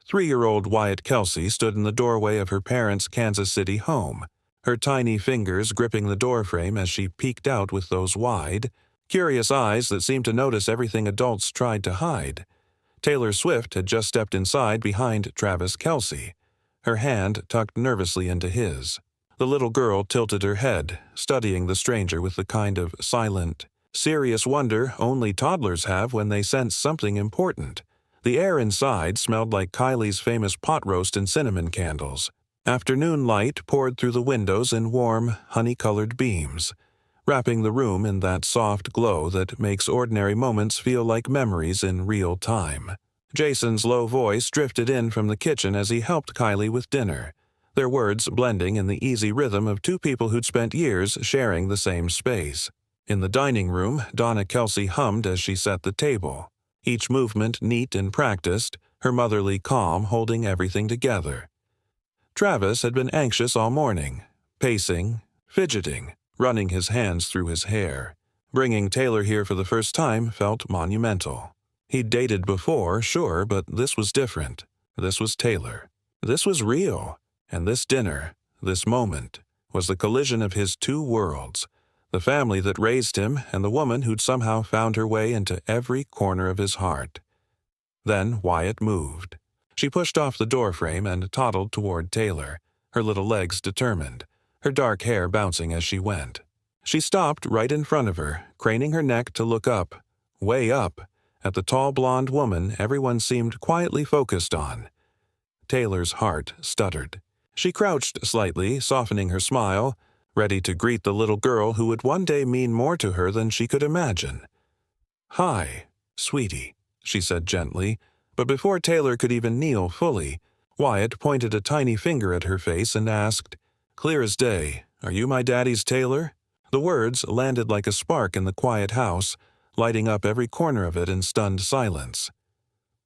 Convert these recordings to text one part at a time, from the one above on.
3-year-old Wyatt Kelce stood in the doorway of her parents' Kansas City home, her tiny fingers gripping the doorframe as she peeked out with those wide, curious eyes that seemed to notice everything adults tried to hide. Taylor Swift had just stepped inside behind Travis Kelce, her hand tucked nervously into his. The little girl tilted her head, studying the stranger with the kind of silent, serious wonder only toddlers have when they sense something important. The air inside smelled like Kylie's famous pot roast and cinnamon candles. Afternoon light poured through the windows in warm, honey-colored beams, wrapping the room in that soft glow that makes ordinary moments feel like memories in real time. Jason's low voice drifted in from the kitchen as he helped Kylie with dinner, their words blending in the easy rhythm of two people who'd spent years sharing the same space. In the dining room, Donna Kelce hummed as she set the table, each movement neat and practiced, her motherly calm holding everything together. Travis had been anxious all morning, pacing, fidgeting, running his hands through his hair. Bringing Taylor here for the first time felt monumental. He'd dated before, sure, but this was different. This was Taylor. This was real. And this dinner, this moment, was the collision of his two worlds, the family that raised him and the woman who'd somehow found her way into every corner of his heart. Then Wyatt moved. She pushed off the doorframe and toddled toward Taylor, her little legs determined, her dark hair bouncing as she went. She stopped right in front of her, craning her neck to look up, way up, at the tall blonde woman everyone seemed quietly focused on. Taylor's heart stuttered. She crouched slightly, softening her smile, ready to greet the little girl who would one day mean more to her than she could imagine. "Hi, sweetie," she said gently, but before Taylor could even kneel fully, Wyatt pointed a tiny finger at her face and asked, "Clear as day, are you my daddy's Taylor?" The words landed like a spark in the quiet house, lighting up every corner of it in stunned silence.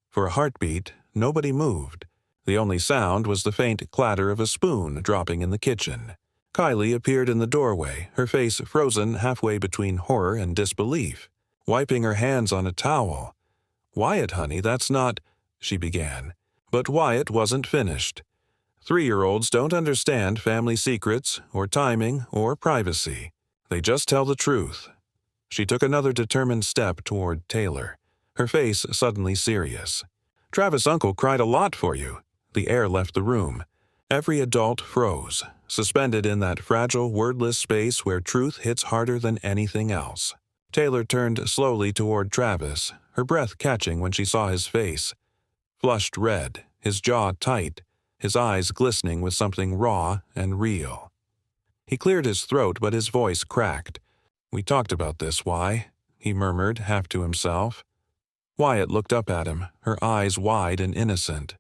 For a heartbeat, nobody moved. The only sound was the faint clatter of a spoon dropping in the kitchen. Kylie appeared in the doorway, her face frozen halfway between horror and disbelief, wiping her hands on a towel. "Wyatt, honey, that's not—" she began. But Wyatt wasn't finished. 3-year-olds don't understand family secrets, or timing, or privacy. They just tell the truth. She took another determined step toward Taylor, her face suddenly serious. "Travis' uncle cried a lot for you." The air left the room. Every adult froze, suspended in that fragile, wordless space where truth hits harder than anything else. Taylor turned slowly toward Travis, her breath catching when she saw his face. Flushed red, his jaw tight, his eyes glistening with something raw and real. He cleared his throat, but his voice cracked. "We talked about this, Why?" he murmured, half to himself. Wyatt looked up at him, her eyes wide and innocent.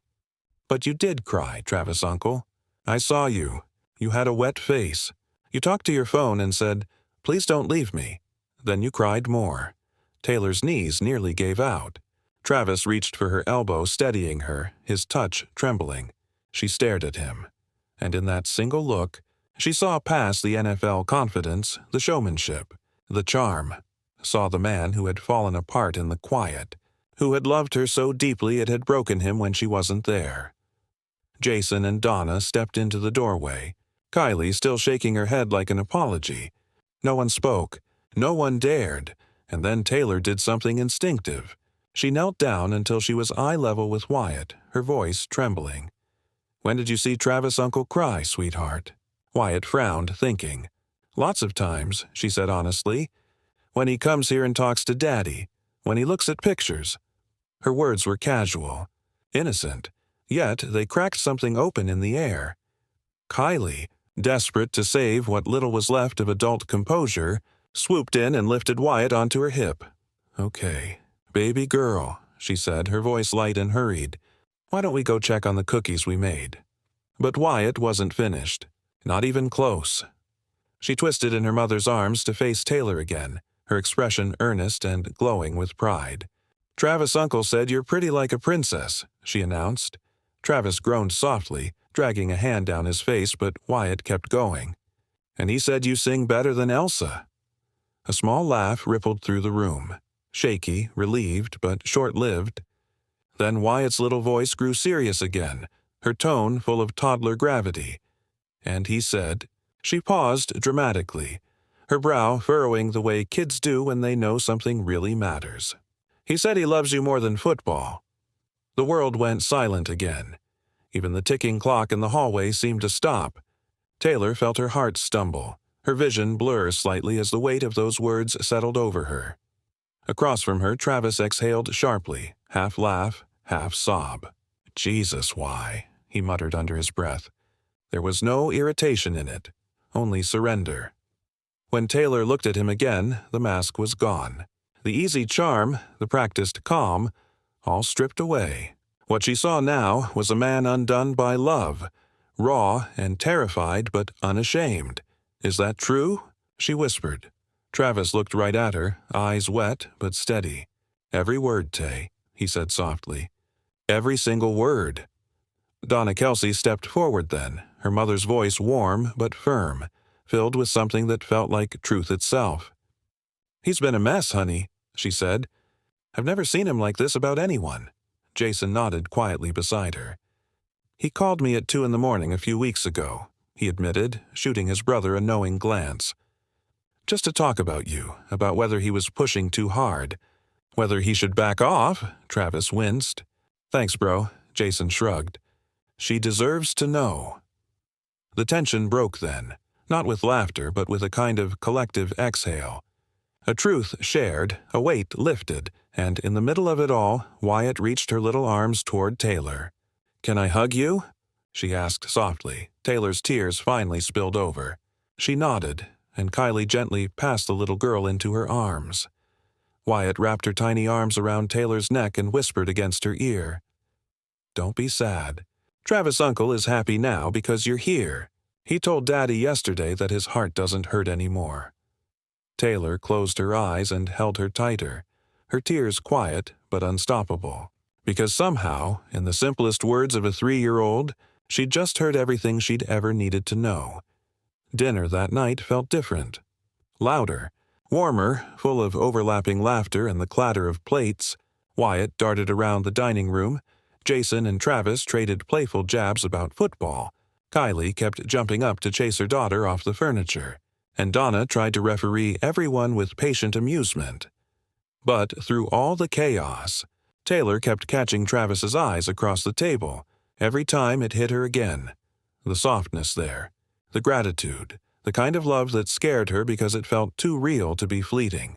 "But you did cry, Travis uncle. I saw you. You had a wet face. You talked to your phone and said, 'Please don't leave me.' Then you cried more." Taylor's knees nearly gave out. Travis reached for her elbow, steadying her, his touch trembling. She stared at him. And in that single look, she saw past the NFL confidence, the showmanship, the charm. Saw the man who had fallen apart in the quiet, who had loved her so deeply it had broken him when she wasn't there. Jason and Donna stepped into the doorway, Kylie still shaking her head like an apology. No one spoke, no one dared, and then Taylor did something instinctive. She knelt down until she was eye level with Wyatt, her voice trembling. "When did you see Travis' uncle cry, sweetheart?" Wyatt frowned, thinking. "Lots of times," she said honestly. "When he comes here and talks to Daddy, when he looks at pictures." Her words were casual, innocent, yet they cracked something open in the air. Kylie, desperate to save what little was left of adult composure, swooped in and lifted Wyatt onto her hip. "Okay, baby girl," she said, her voice light and hurried. "Why don't we go check on the cookies we made?" But Wyatt wasn't finished. Not even close. She twisted in her mother's arms to face Taylor again, her expression earnest and glowing with pride. "Travis' uncle said you're pretty like a princess," she announced. Travis groaned softly, dragging a hand down his face, but Wyatt kept going. "And he said you sing better than Elsa." A small laugh rippled through the room, shaky, relieved, but short-lived. Then Wyatt's little voice grew serious again, her tone full of toddler gravity. And he said, she paused dramatically, her brow furrowing the way kids do when they know something really matters. He said he loves you more than football. The world went silent again. Even the ticking clock in the hallway seemed to stop. Taylor felt her heart stumble, her vision blur slightly as the weight of those words settled over her. Across from her, Travis exhaled sharply, half laugh, half sob. Jesus, why? He muttered under his breath. There was no irritation in it, only surrender. When Taylor looked at him again, the mask was gone. The easy charm, the practiced calm, all stripped away. What she saw now was a man undone by love, raw and terrified but unashamed. Is that true? She whispered. Travis looked right at her, eyes wet but steady. Every word, Tay, he said softly. Every single word. Donna Kelce stepped forward then, her mother's voice warm but firm, filled with something that felt like truth itself. He's been a mess, honey, she said. I've never seen him like this about anyone. Jason nodded quietly beside her. He called me at 2 a.m. a few weeks ago, he admitted, shooting his brother a knowing glance. Just to talk about you, about whether he was pushing too hard. Whether he should back off, Travis winced. Thanks, bro, Jason shrugged. She deserves to know. The tension broke then, not with laughter but with a kind of collective exhale. A truth shared, a weight lifted, and in the middle of it all, Wyatt reached her little arms toward Taylor. Can I hug you? She asked softly. Taylor's tears finally spilled over. She nodded, and Kylie gently passed the little girl into her arms. Wyatt wrapped her tiny arms around Taylor's neck and whispered against her ear. Don't be sad. Travis' uncle is happy now because you're here. He told Daddy yesterday that his heart doesn't hurt anymore. Taylor closed her eyes and held her tighter, her tears quiet but unstoppable. Because somehow, in the simplest words of a 3-year-old, she'd just heard everything she'd ever needed to know. Dinner that night felt different. Louder, warmer, full of overlapping laughter and the clatter of plates. Wyatt darted around the dining room. Jason and Travis traded playful jabs about football. Kylie kept jumping up to chase her daughter off the furniture, and Donna tried to referee everyone with patient amusement. But through all the chaos, Taylor kept catching Travis's eyes across the table. Every time it hit her again. The softness there, the gratitude, the kind of love that scared her because it felt too real to be fleeting.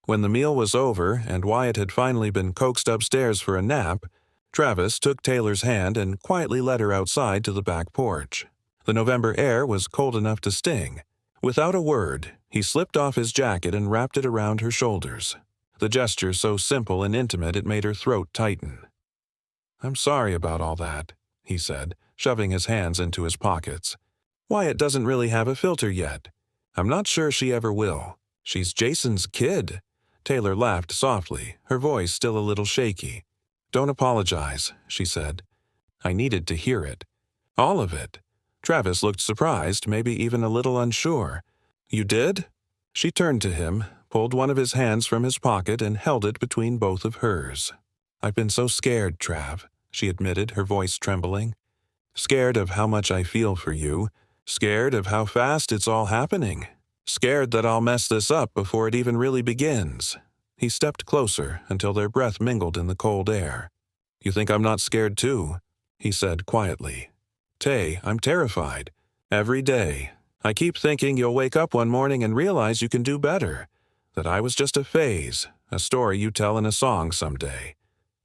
When the meal was over and Wyatt had finally been coaxed upstairs for a nap, Travis took Taylor's hand and quietly led her outside to the back porch. The November air was cold enough to sting. Without a word, he slipped off his jacket and wrapped it around her shoulders. The gesture so simple and intimate it made her throat tighten. I'm sorry about all that, he said, shoving his hands into his pockets. Wyatt doesn't really have a filter yet. I'm not sure she ever will. She's Jason's kid. Taylor laughed softly, her voice still a little shaky. Don't apologize, she said. I needed to hear it. All of it. Travis looked surprised, maybe even a little unsure. You did? She turned to him, pulled one of his hands from his pocket and held it between both of hers. I've been so scared, Trav, she admitted, her voice trembling. Scared of how much I feel for you. Scared of how fast it's all happening. Scared that I'll mess this up before it even really begins. He stepped closer until their breath mingled in the cold air. You think I'm not scared too? He said quietly. Tay, I'm terrified. Every day. I keep thinking you'll wake up one morning and realize you can do better. That I was just a phase, a story you tell in a song someday.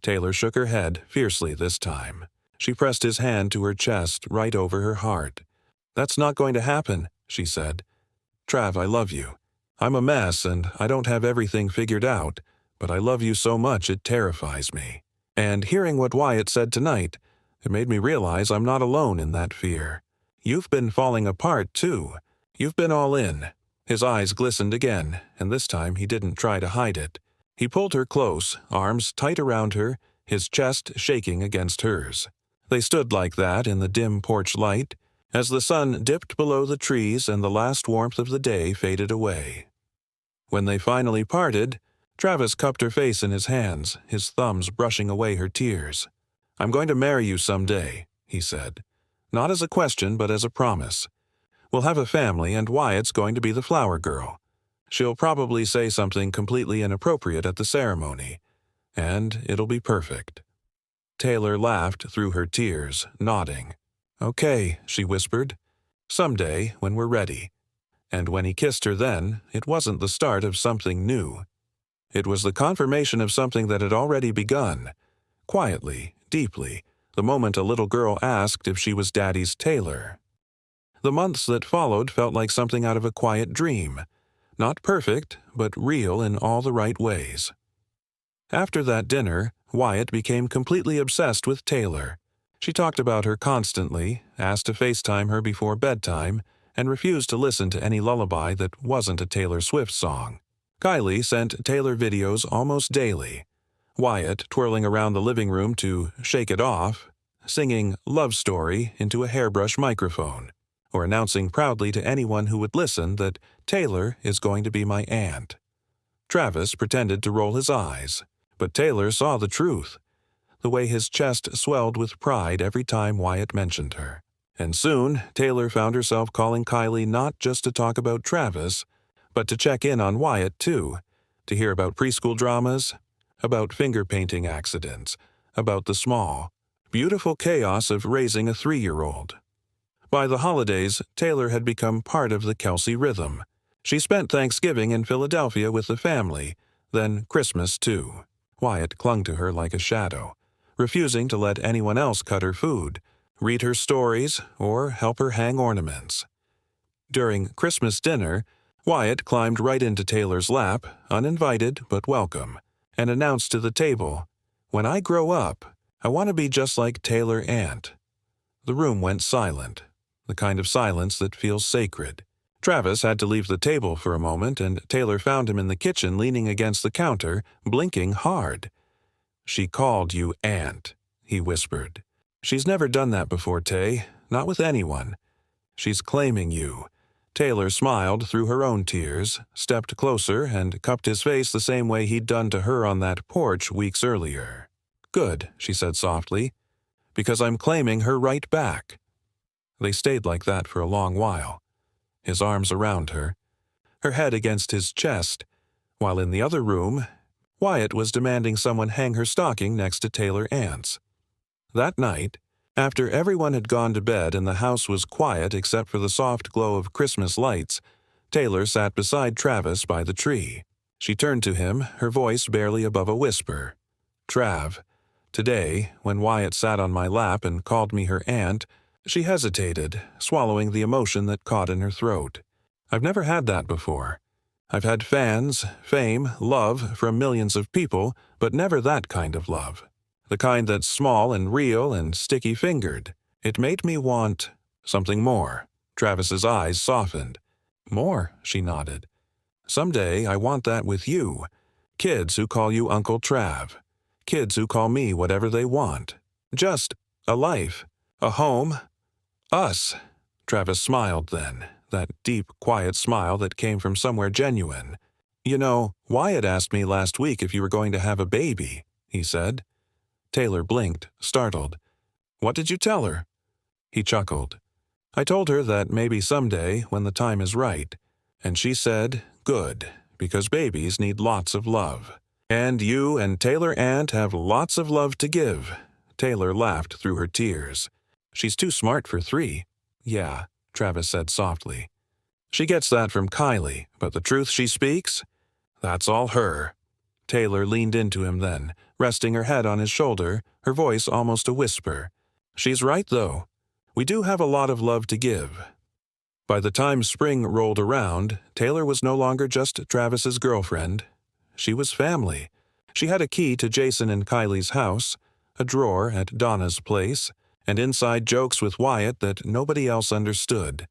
Taylor shook her head, fiercely this time. She pressed his hand to her chest, right over her heart. That's not going to happen, she said. Trav, I love you. I'm a mess and I don't have everything figured out, but I love you so much it terrifies me. And hearing what Wyatt said tonight, it made me realize I'm not alone in that fear. You've been falling apart, too. You've been all in. His eyes glistened again, and this time he didn't try to hide it. He pulled her close, arms tight around her, his chest shaking against hers. They stood like that in the dim porch light, as the sun dipped below the trees and the last warmth of the day faded away. When they finally parted, Travis cupped her face in his hands, his thumbs brushing away her tears. "I'm going to marry you someday," he said. "Not as a question, but as a promise. We'll have a family, and Wyatt's going to be the flower girl. She'll probably say something completely inappropriate at the ceremony, and it'll be perfect." Taylor laughed through her tears, nodding. "Okay," she whispered. "Someday, when we're ready." And when he kissed her then, it wasn't the start of something new. It was the confirmation of something that had already begun. Quietly, deeply, the moment a little girl asked if she was Daddy's Taylor. The months that followed felt like something out of a quiet dream. Not perfect, but real in all the right ways. After that dinner, Wyatt became completely obsessed with Taylor. She talked about her constantly, asked to FaceTime her before bedtime, and refused to listen to any lullaby that wasn't a Taylor Swift song. Kylie sent Taylor videos almost daily. Wyatt twirling around the living room to Shake It Off, singing Love Story into a hairbrush microphone, or announcing proudly to anyone who would listen that Taylor is going to be my aunt. Travis pretended to roll his eyes, but Taylor saw the truth, the way his chest swelled with pride every time Wyatt mentioned her. And soon, Taylor found herself calling Kylie not just to talk about Travis, but to check in on Wyatt too, to hear about preschool dramas, about finger-painting accidents, about the small, beautiful chaos of raising a 3-year-old. By the holidays, Taylor had become part of the Kelce rhythm. She spent Thanksgiving in Philadelphia with the family, then Christmas too. Wyatt clung to her like a shadow, refusing to let anyone else cut her food, read her stories, or help her hang ornaments. During Christmas dinner, Wyatt climbed right into Taylor's lap, uninvited but welcome, and announced to the table, "When I grow up, I want to be just like Taylor Aunt." The room went silent, the kind of silence that feels sacred. Travis had to leave the table for a moment, and Taylor found him in the kitchen leaning against the counter, blinking hard. "She called you Aunt," he whispered. "She's never done that before, Tay, not with anyone. She's claiming you." Taylor smiled through her own tears, stepped closer, and cupped his face the same way he'd done to her on that porch weeks earlier. "Good," she said softly, "because I'm claiming her right back." They stayed like that for a long while, his arms around her, her head against his chest, while in the other room, Wyatt was demanding someone hang her stocking next to Taylor Ant's. That night, after everyone had gone to bed and the house was quiet except for the soft glow of Christmas lights, Taylor sat beside Travis by the tree. She turned to him, her voice barely above a whisper. "Trav, today, when Wyatt sat on my lap and called me her aunt," she hesitated, swallowing the emotion that caught in her throat. "I've never had that before. I've had fans, fame, love from millions of people, but never that kind of love. The kind that's small and real and sticky-fingered. It made me want something more." Travis's eyes softened. "More," she nodded. "Someday I want that with you. Kids who call you Uncle Trav. Kids who call me whatever they want. Just a life, a home, us." Travis smiled then, that deep, quiet smile that came from somewhere genuine. "You know, Wyatt asked me last week if you were going to have a baby," he said. Taylor blinked, startled. "What did you tell her?" He chuckled. "I told her that maybe someday, when the time is right. And she said, good, because babies need lots of love. And you and Taylor Aunt have lots of love to give." Taylor laughed through her tears. "She's too smart for 3. "Yeah," Travis said softly. "She gets that from Kylie, but the truth she speaks? That's all her." Taylor leaned into him then, resting her head on his shoulder, her voice almost a whisper. "She's right, though. We do have a lot of love to give." By the time spring rolled around, Taylor was no longer just Travis's girlfriend. She was family. She had a key to Jason and Kylie's house, a drawer at Donna's place, and inside jokes with Wyatt that nobody else understood.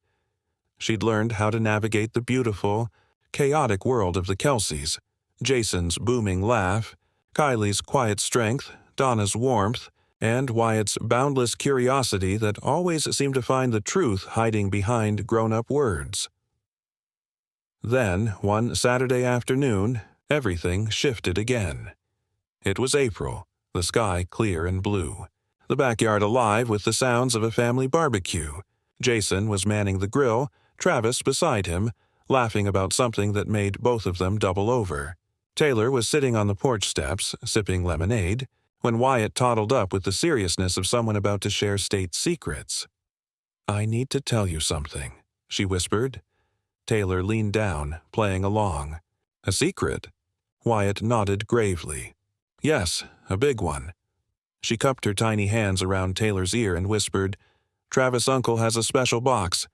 She'd learned how to navigate the beautiful, chaotic world of the Kelces. Jason's booming laugh, Kylie's quiet strength, Donna's warmth, and Wyatt's boundless curiosity that always seemed to find the truth hiding behind grown-up words. Then, one Saturday afternoon, Everything shifted again. It was April, the sky clear and blue, the backyard alive with the sounds of a family barbecue. Jason was manning the grill, Travis beside him, laughing about something that made both of them double over. Taylor was sitting on the porch steps, sipping lemonade, when Wyatt toddled up with the seriousness of someone about to share state secrets. "I need to tell you something," she whispered. Taylor leaned down, playing along. "A secret?" Wyatt nodded gravely. "Yes, a big one." She cupped her tiny hands around Taylor's ear and whispered, "Travis' uncle has a special box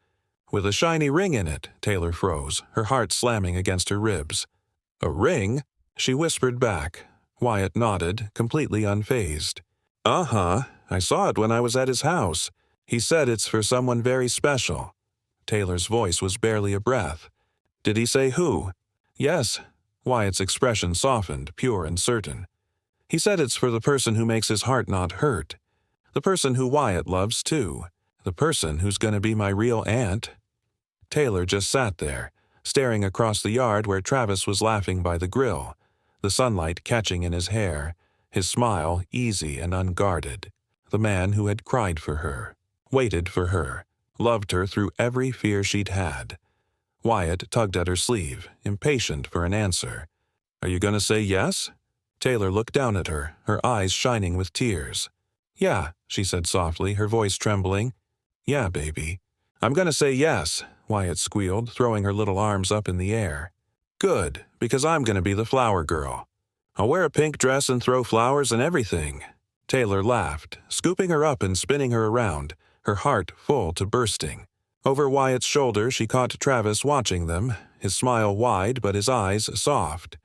with a shiny ring in it." Taylor froze, her heart slamming against her ribs. "A ring?" she whispered back. Wyatt nodded, completely unfazed. "Uh-huh, I saw it when I was at his house. He said it's for someone very special." Taylor's voice was barely a breath. "Did he say who?" "Yes." Wyatt's expression softened, pure and certain. "He said it's for the person who makes his heart not hurt. The person who Wyatt loves, too. The person who's going to be my real aunt." Taylor just sat there, staring across the yard where Travis was laughing by the grill, the sunlight catching in his hair, his smile easy and unguarded. The man who had cried for her, waited for her, loved her through every fear she'd had. Wyatt tugged at her sleeve, impatient for an answer. "Are you going to say yes?" Taylor looked down at her, her eyes shining with tears. "Yeah," she said softly, her voice trembling. "Yeah, baby." "I'm going to say yes," Wyatt squealed, throwing her little arms up in the air. "Good, because I'm going to be the flower girl. I'll wear a pink dress and throw flowers and everything." Taylor laughed, scooping her up and spinning her around, her heart full to bursting. Over Wyatt's shoulder she caught Travis watching them, his smile wide but his eyes soft.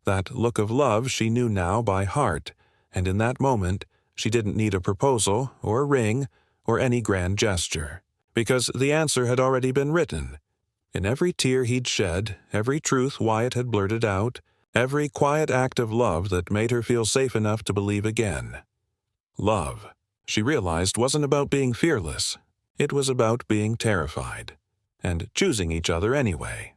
That look of love she knew now by heart, and in that moment she didn't need a proposal or a ring or any grand gesture, because the answer had already been written. In every tear he'd shed, every truth Wyatt had blurted out, every quiet act of love that made her feel safe enough to believe again. Love, she realized, wasn't about being fearless. It was about being terrified, and choosing each other anyway.